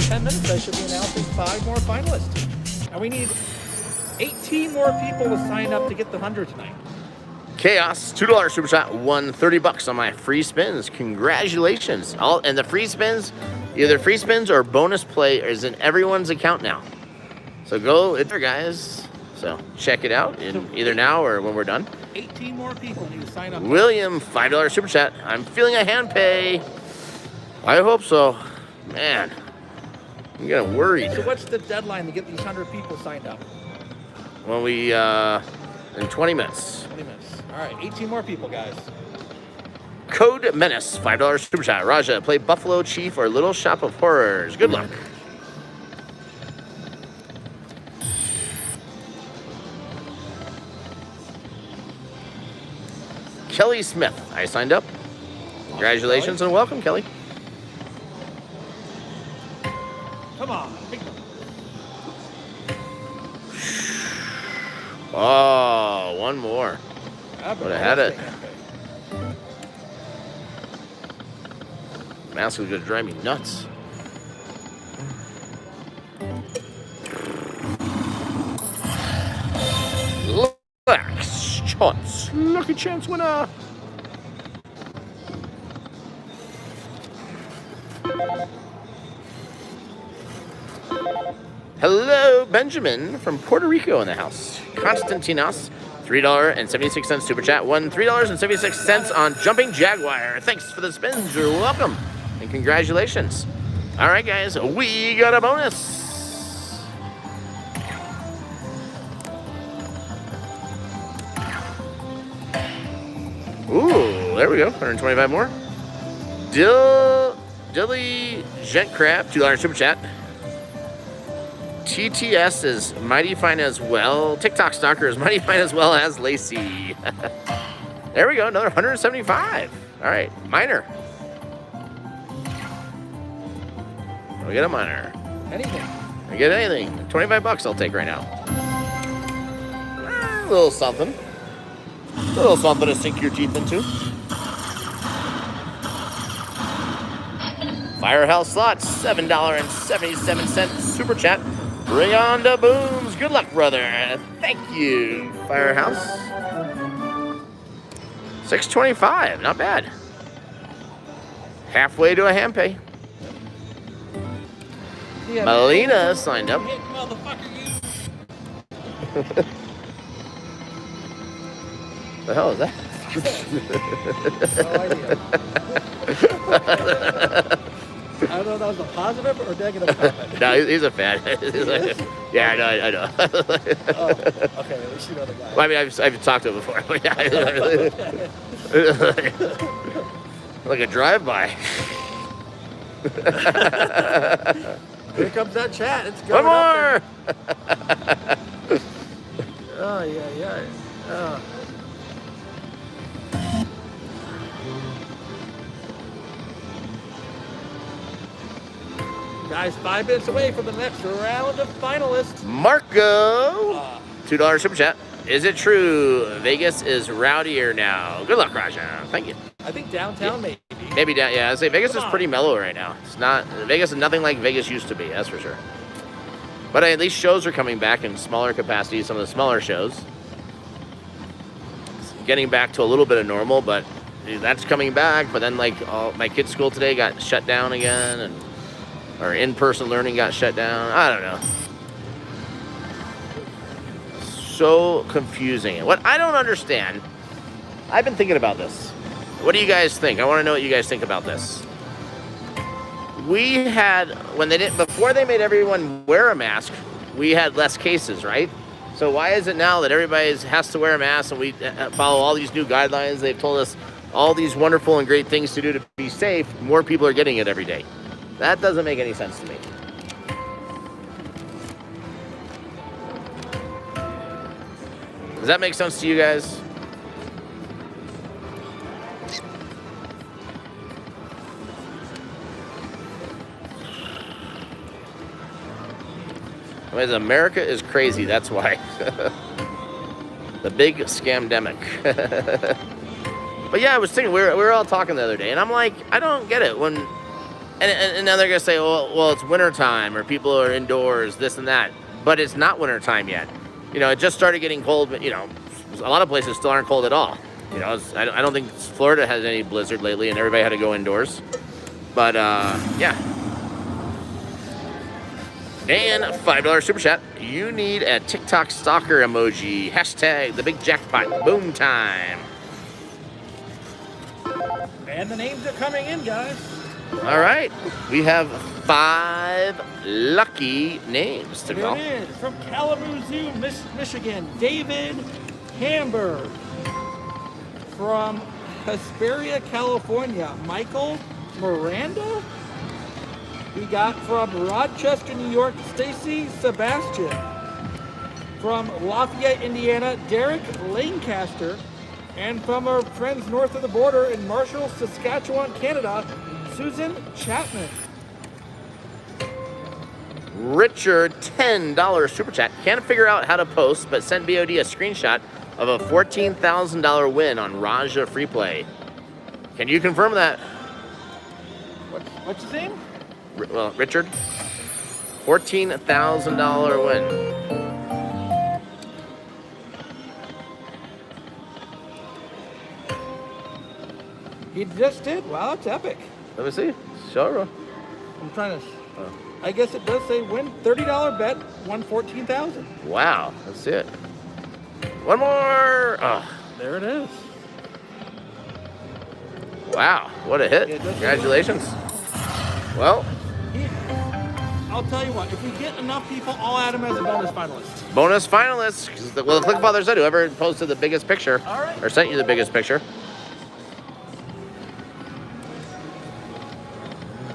10 minutes, I should be announcing 5 more finalists. And we need 18 more people to sign up to get the 100 tonight. Chaos, $2 super chat, won $30 on my free spins. Congratulations! And the free spins, either free spins or bonus play, is in everyone's account now. So go there, guys. So check it out either now or when we're done. 18 more people need to sign up. William, $5 super chat. I'm feeling a hand pay. I hope so. Man, I'm getting worried. So what's the deadline to get these 100 people signed up? When we in 20 minutes. 20 minutes. All right, 18 more people, guys. Code Menace, $5 super chat. Raja, play Buffalo Chief or Little Shop of Horrors. Good luck. Kelly Smith, I signed up. Congratulations and welcome, Kelly. Come on. Oh, one more. Would have had it. Mask is going to drive me nuts. Chance. Lucky chance winner. Hello, Benjamin from Puerto Rico in the house. Constantinos, $3.76 super chat. Won $3.76 on Jumping Jaguar. Thanks for the spins. You're welcome. And congratulations. All right, guys, we got a bonus. Ooh, there we go. 125 more. Dilly Gent Crab, $2 super chat. TTS is mighty fine as well. TikTok Stalker is mighty fine as well as Lacey. There we go, another 175. All right, minor. I'll get a minor. Anything. I get anything. $25 I'll take right now. A little something. A little something to sink your teeth into. Firehouse Slots, $7.77 super chat. Bring on the booms. Good luck, brother. Thank you, Firehouse. $6.25, not bad. Halfway to a hand pay. Yeah, Melina signed up. The hell is that? No idea. I don't know if that was a positive or negative comment. No, he's a fan. Yeah, I know. Oh, okay, at least you know the guy. Well, I mean, I've talked to him before. But yeah, like a drive-by. Here comes that chat. It's One going more. Oh, yeah. Oh. Guys, 5 minutes away from the next round of finalists. Marco, $2 super chat. Is it true Vegas is rowdier now? Good luck, Raja. Thank you. I think downtown maybe. Maybe down. Yeah, I'd say Vegas is pretty mellow right now. It's not. Vegas is nothing like Vegas used to be. That's for sure. But at least shows are coming back in smaller capacity. Some of the smaller shows. It's getting back to a little bit of normal, but that's coming back. But then, like, my kids' school today got shut down again, and our in-person learning got shut down. I don't know. So confusing. What I don't understand, I've been thinking about this. What do you guys think? I want to know what you guys think about this. We had, before they made everyone wear a mask, we had less cases, right? So why is it now that everybody has to wear a mask and we follow all these new guidelines? They've told us all these wonderful and great things to do to be safe. More people are getting it every day. That doesn't make any sense to me. Does that make sense to you guys? Because America is crazy, that's why. The big scamdemic. But yeah, I was thinking, we were all talking the other day, and I'm like, I don't get it. When And now they're gonna say, well, it's wintertime or people are indoors, this and that. But it's not wintertime yet. You know, it just started getting cold, but you know, a lot of places still aren't cold at all. You know, I don't think Florida has any blizzard lately, and everybody had to go indoors. But yeah. And $5 super chat. You need a TikTok stalker emoji. Hashtag the Big Jackpot. Boom time. And the names are coming in, guys. All right, we have 5 lucky names to call. Here it is, from Kalamazoo, Michigan, David Hamburg. From Hesperia, California, Michael Miranda. We got from Rochester, New York, Stacy Sebastian. From Lafayette, Indiana, Derek Lancaster. And from our friends north of the border in Marshall, Saskatchewan, Canada, Susan Chapman. Richard, $10 super chat. Can't figure out how to post, but sent BOD a screenshot of a $14,000 win on Raja Free Play. Can you confirm that? What's his name? Well, Richard, $14,000 win. He just did? Wow, that's epic. Let me see. Sure. I'm trying to... I guess it does say win. $30 bet, won $14,000. Wow, let's see it. One more. Oh. There it is. Wow, what a hit. Yeah, Congratulations. Well, I'll tell you what, if we get enough people, I'll add him as a bonus finalist. bonus finalists. Well, the Click Father said whoever posted the biggest picture All right. or sent you the biggest picture.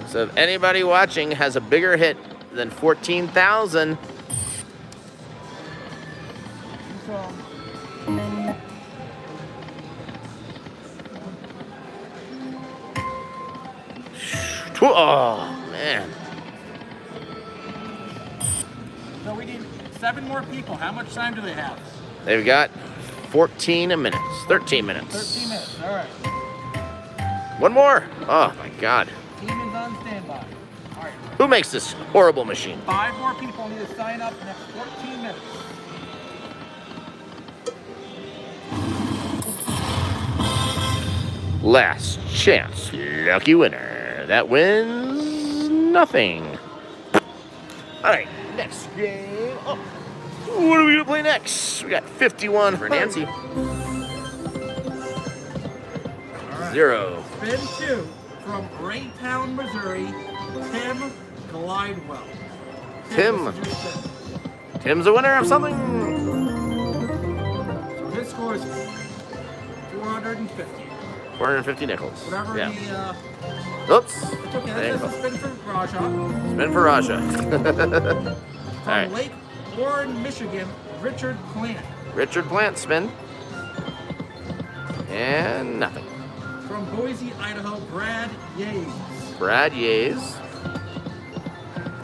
So if anybody watching has a bigger hit than 14,000, oh man. So we need 7 more people. How much time do they have? They've got 14 minutes, 13 minutes. 13 minutes, all right. One more. Oh my God. Team is on standby. All right. Who makes this horrible machine? 5 more people need to sign up next 14 minutes. Last chance, lucky winner. That wins nothing. All right, next game. Oh, what are we gonna play next? We got 51 for Nancy. All right. 0. Spin 2 from Raytown, Missouri, Tim Glidewell. Tim. this is your spin. Tim's a winner of something. So his score is 450. 450 nickels. Whatever Yeah. the, Oops. it's okay, There you that's go. a spin for Raja. Spin for Raja. From All right. Lake Warren, Michigan, Richard Plant. Richard Plant, spin. And nothing. From Boise, Idaho, Brad Yates. Brad Yays.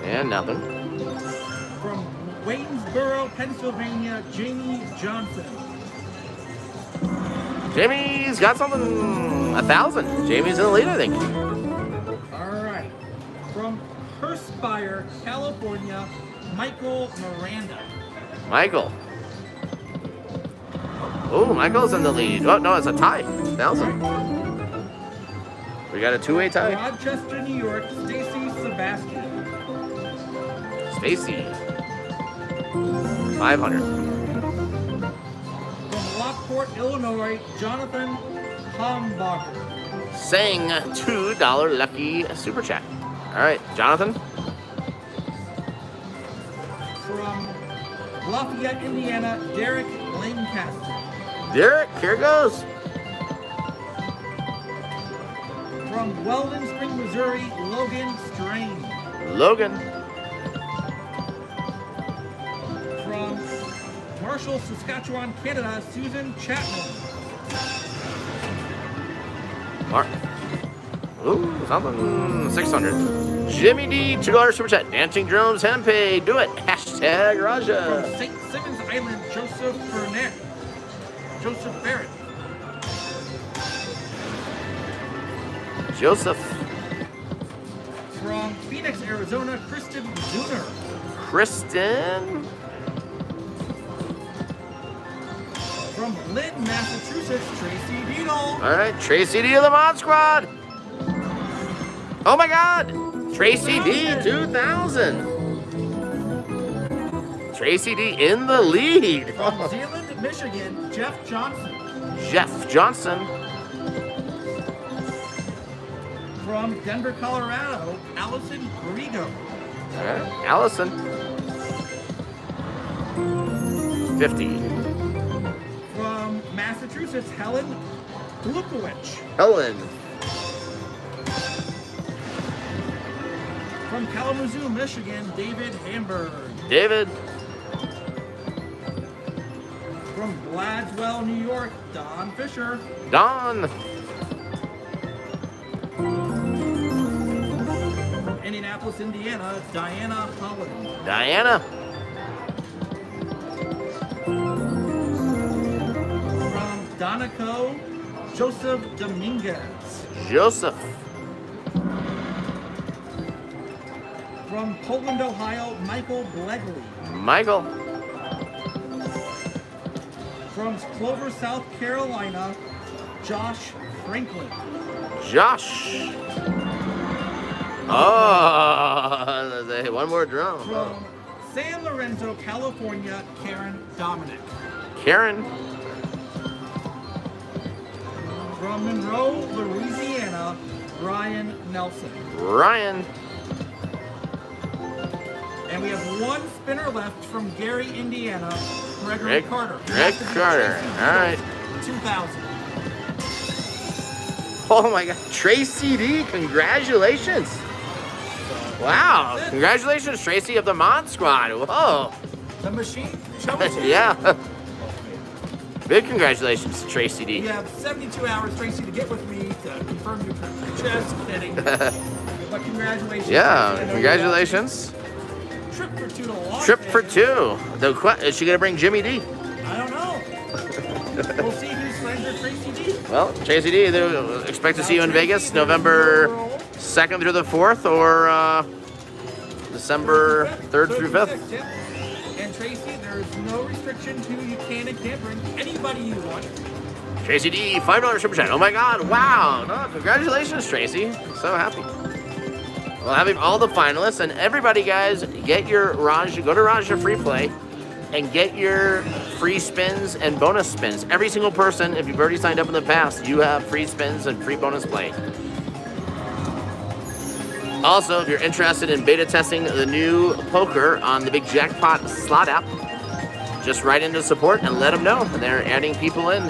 And nothing. From Waynesboro, Pennsylvania, Jamie Johnson. Jamie's got something. 1,000. Jamie's in the lead, I think. All right. From Perspire, California, Michael Miranda. Michael. Oh, Michael's in the lead. Oh, no, it's a tie. 1,000. We got a 2-way tie. Rochester, New York, Stacy Sebastian. Stacy. 500. From Lockport, Illinois, Jonathan Hombacher. Sang $2 lucky super chat. All right, Jonathan. From Lafayette, Indiana, Derek Lancaster. Derek, here goes. From Weldon Spring, Missouri, Logan Strain. Logan. From Marshall, Saskatchewan, Canada, Susan Chapman. Mark. Ooh, something. 600. Jimmy D, $2 super chat. Dancing Drums, Hempay. Do it. Hashtag From Raja. St. Simmons Island, Joseph Burnett. Joseph Barrett. Joseph. From Phoenix, Arizona, Kristen Zuner. Kristen. From Lynn, Massachusetts, Tracy Beadle. All right, Tracy D of the Mod Squad. Oh my God, Tracy D 2000. Tracy D in the lead. From Zeeland, Michigan, Jeff Johnson. Jeff Johnson. From Denver, Colorado, Allison Grigo. All right, Allison. 50. From Massachusetts, Helen Lukowicz. Helen. From Kalamazoo, Michigan, David Hamburg. David. From Gladswell, New York, Don Fisher. Don. From Indianapolis, Indiana, Diana Holland. Diana. From Donaco, Joseph Dominguez. Joseph. From Poland, Ohio, Michael Blegley. Michael. From Clover, South Carolina, Josh Franklin. Josh. Oh, one more drum. From San Lorenzo, California, Karen Dominic. Karen. From Monroe, Louisiana, Ryan Nelson. Ryan. And we have one spinner left from Gary, Indiana, Gregory Carter. Greg Carter. All right. 2000. Oh my God, Tracy D, congratulations. Wow, congratulations, Tracy of the Mod Squad. Whoa. The machine. Show machine. Yeah. Big congratulations to Tracy D. You have 72 hours, Tracy, to get with me to confirm your trip. Just kidding. But congratulations. Yeah, Tracy. I know congratulations. Trip for two to Las Trip for Vegas. two. Is she gonna bring Jimmy D? I don't know. We'll see who's friends with Tracy D. Well, Tracy D, they expect to see you in Vegas November 2nd through the 4th or December 3rd through 5th. Yep. And Tracy, there's no restriction to you can and can't bring anybody you want. Tracy D, $5 super chat. Oh my God, wow. No, congratulations, Tracy. So happy. Well, having all the finalists and everybody, guys, get your Raj, go to Raja Free Play and get your free spins and bonus spins. Every single person, if you've already signed up in the past, you have free spins and free bonus play. Also, if you're interested in beta testing the new poker on the Big Jackpot slot app, just write into support and let them know. They're adding people in.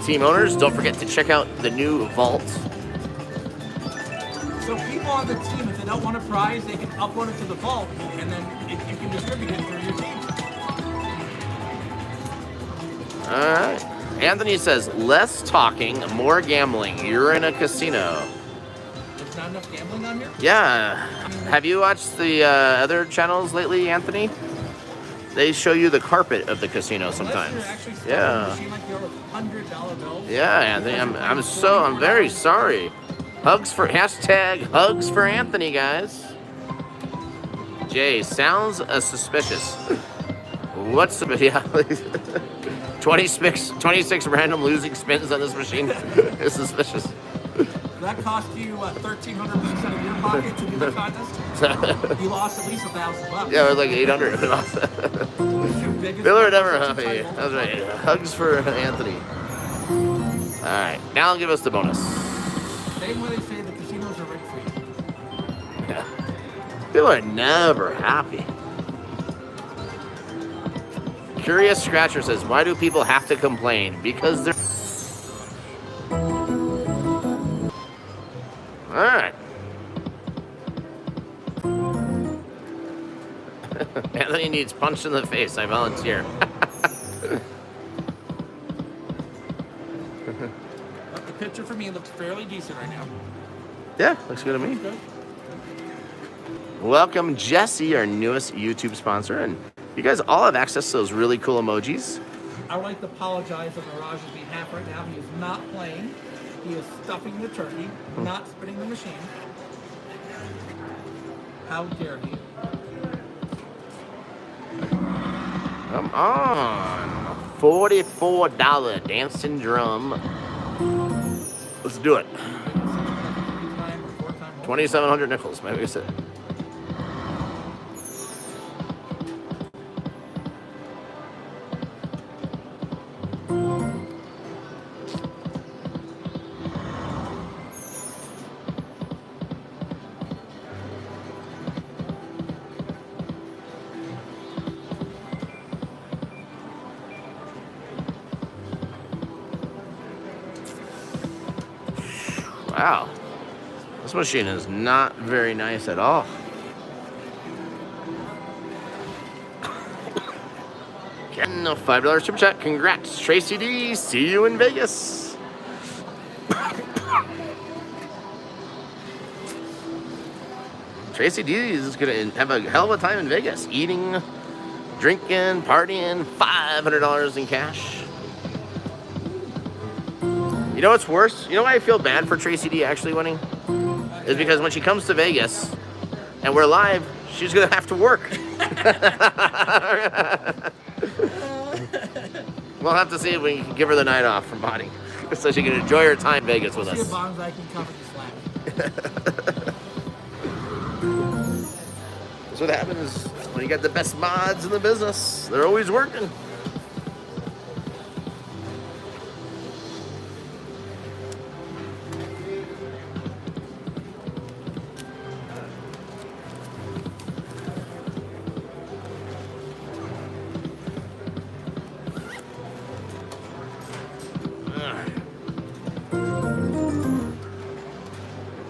Team owners, don't forget to check out the new vault. So people on the team, if they don't want a prize, they can upload it to the vault, and then you can distribute it for your team. All right. Anthony says, less talking, more gambling. You're in a casino. There's not enough gambling on here? Yeah. Have you watched the other channels lately, Anthony? They show you the carpet of the casino sometimes. Unless you're actually stuck Yeah. in a machine like you're with $100 bills. Yeah, Anthony, I'm very sorry. Hugs for Anthony, guys. Jay, sounds suspicious. What's the yeah? 26 random losing spins on this machine is suspicious. That cost you $1,300 out of your pocket to do the contest. You lost at least $1,000. Yeah, it was like 800. Bill or never happy. That's right. Hugs for Anthony. All right, now give us the bonus. Same way they say the casinos are rent-free. Yeah. People are never happy. Curious Scratcher says, why do people have to complain? Because they're... All right. Anthony needs punched in the face. I volunteer. The picture for me looks fairly decent right now. Yeah, looks good to me. Good. Welcome, Jesse, our newest YouTube sponsor. And you guys all have access to those really cool emojis. I would like to apologize on Miraj's behalf right now. He is not playing. He is stuffing the turkey, not spinning the machine. How dare he? Come on. $44 dancing drum. Let's do it. 2,700 nickels. Maybe it's it. Wow, this machine is not very nice at all. Getting a $5 super chat. Congrats, Tracy D. See you in Vegas. Tracy D is gonna have a hell of a time in Vegas, eating, drinking, partying. $500 in cash. You know what's worse? You know why I feel bad for Tracy D actually winning? Is because when she comes to Vegas and we're live, she's gonna have to work. We'll have to see if we can give her the night off from potting, so she can enjoy her time in Vegas with us. See if I can cover the slack. That's what happens when you got the best mods in the business. They're always working.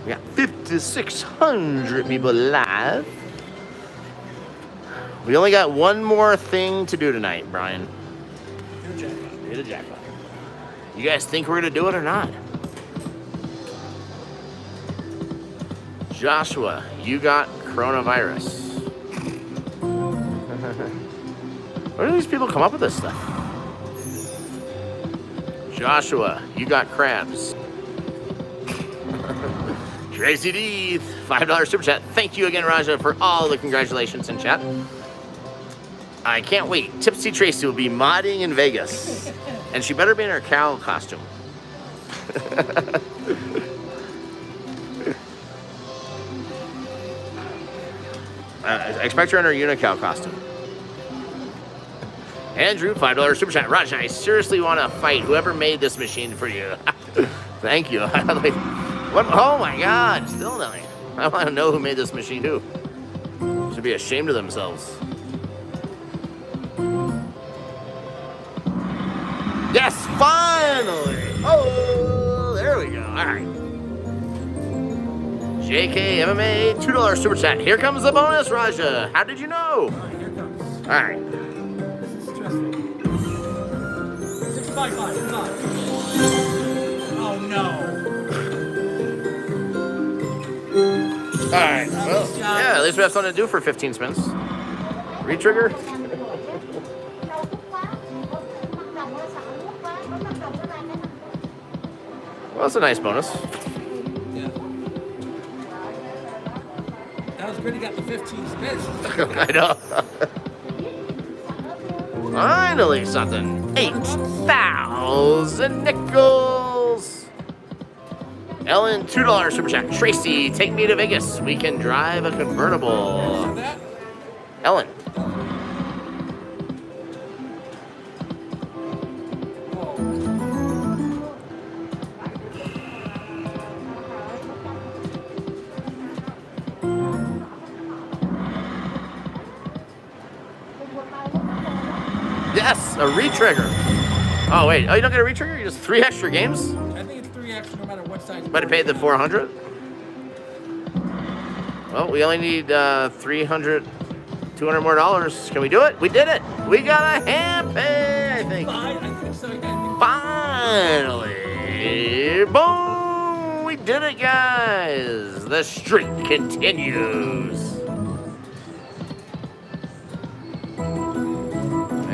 We got 5,600 people live. We only got one more thing to do tonight, Brian. Hit a jackpot. You guys think we're gonna do it or not? Joshua, you got coronavirus. Where do these people come up with this stuff? Joshua, you got crabs. Tracy D, $5 super chat. Thank you again, Raja, for all the congratulations in chat. I can't wait. Tipsy Tracy will be modding in Vegas. And she better be in her cow costume. I expect her in her unicow costume. Andrew, $5 super chat. Raj, I seriously want to fight whoever made this machine for you. Thank you. What? Oh my God, still nothing. I want to know who made this machine too. Should be ashamed of themselves. Yes, finally. Oh, there we go. All right. JK MMA, $2 super chat. Here comes the bonus, Raja. How did you know? All right, here it comes. All right. This is stressful. 655, come on. Oh no. All right. Well, yeah, at least we have something to do for 15 spins. Retrigger. Well, that's a nice bonus. Yeah. That was good. He got the 15 spins. I know. Finally something. 8,000 nickels. Ellen, $2 super chat. Tracy, take me to Vegas. We can drive a convertible. That? Ellen. Yes, a retrigger. Oh, wait. Oh, you don't get a retrigger? You just 3 extra games? I think it's 3 extra no matter what size. Might have paid the 400. Well, we only need 300, 200 more dollars. Can we do it? We did it. We got a hand pay, I think. I think so. Finally. Boom. We did it, guys. The streak continues.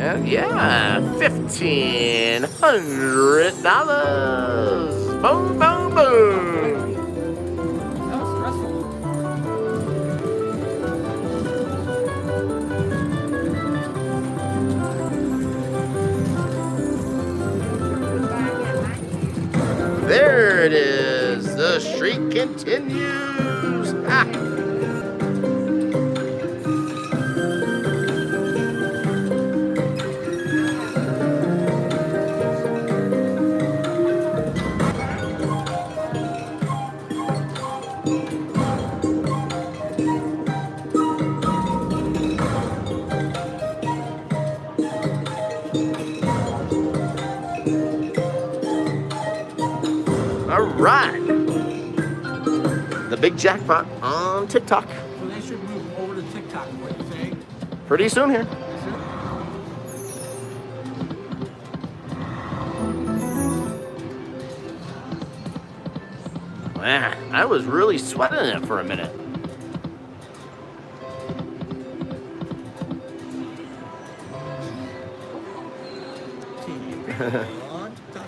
And yeah, $1,500. Boom, boom, boom. That was stressful. There it is. The streak continues. Ah. All right. The Big Jackpot on TikTok. So they should move over to TikTok, what you say? Pretty soon here. Is it? Man, I was really sweating it for a minute. On TikTok.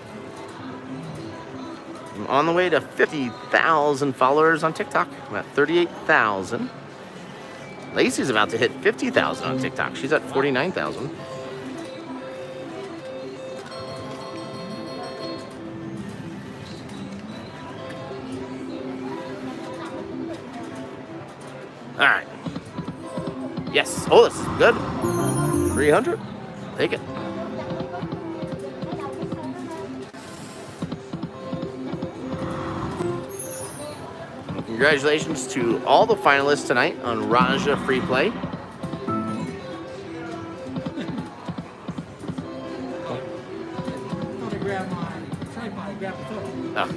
I'm on the way to 50,000 followers on TikTok. I'm at 38,000. Lacey's about to hit 50,000 on TikTok. She's at 49,000. All right. Yes. Oh, this is good. 300. Take it. Congratulations to all the finalists tonight on Raja Free Play. I'm gonna grab my tripod, grab the phone. Oh.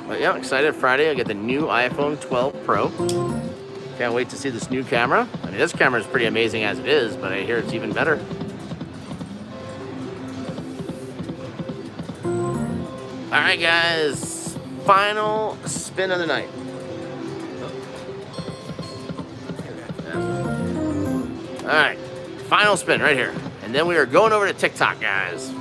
But yeah, I'm excited. Friday, I get the new iPhone 12 Pro. Can't wait to see this new camera. I mean, this camera is pretty amazing as it is, but I hear it's even better. All right, guys. Final spin of the night. All right. Final spin right here. And then we are going over to TikTok, guys.